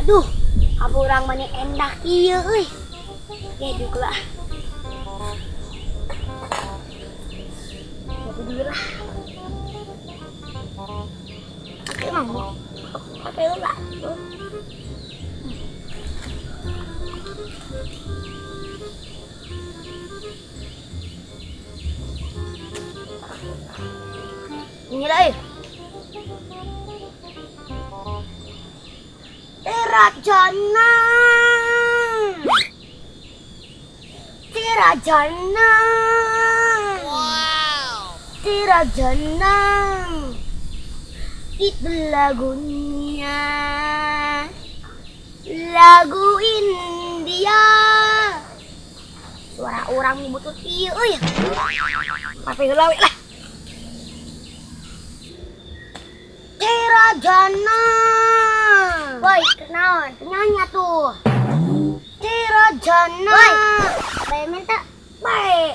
Aduh, apa orang mana endah kia euy. Ya dulu lah. Aku dulu lah. Oke, mau. Oke, lu lah. Ini lah. Tirajana, Tirajana, wow. Tirajana, itu lagunya, lagu India. Suara orang butuh iya, ya. Apa yang lawe lah? Tirajana. Woi, kenaon? Nyanyi tuh. Tirajana. Woi, bae minta bae.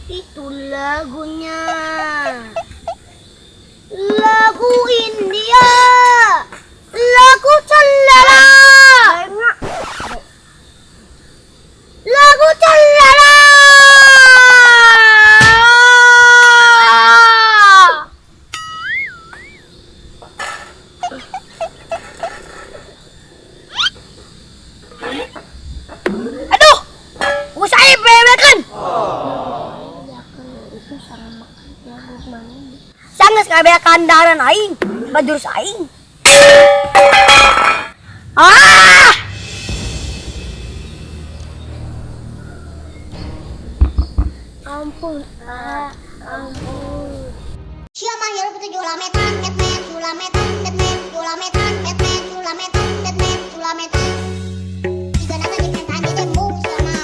Itu lagunya. Lagu India. Lagu Callala. Lagu Callala. Aduh, usai bebekan. Sangat kabekan daran aing, bajur saing. Ampun, ampun. Siapa yang betul julametan, metmet, julametan, metmet, julametan, metmet, julametan, metmet, julametan. Jika nata di mentan di demo sana,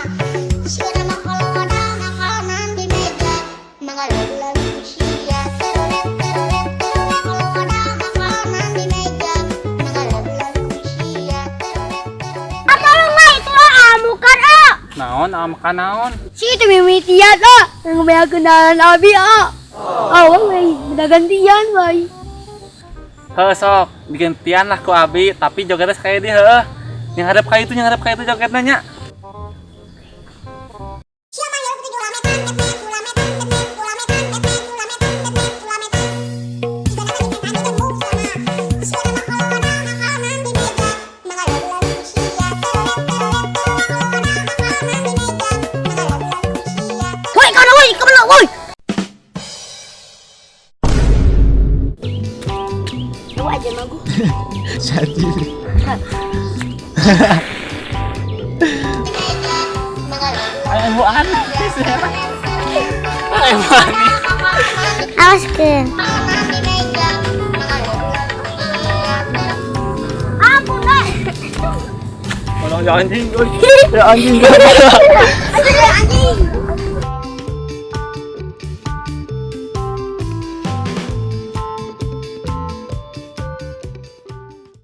siapa nama kalau ada makanan di meja, mengalulan usia terolet, terolet, terolet. Kalau ada makanan di meja, mengalulan usia terolet, terolet. Atau nggak itu amukan Naon, makan naon? Si itu mimitian yang banyak kenalan abi awang may gantian bay. Sok, digantian lah ku abi, tapi jogetnya kayak dia heuh. Yang hadap kayak itu jogetnya nya. Siapa yang betul julametan, metmet, julametan, metmet, julametan, metmet, julametan, metmet, julametan. Jika nata di mentan di demo sana, siapa nama kalau ada makanan di meja, mengalulan usia terolet, terolet, terolet. Kalau ada makanan di meja, mengalulan usia. Woi kau woi kemana woi? Lu aja magu. Jadi Ayo Bu Ani. Ayo Bu Ani. Awas ke. Ampun deh. Tolong jangan anjing, ya anjing. Anjing.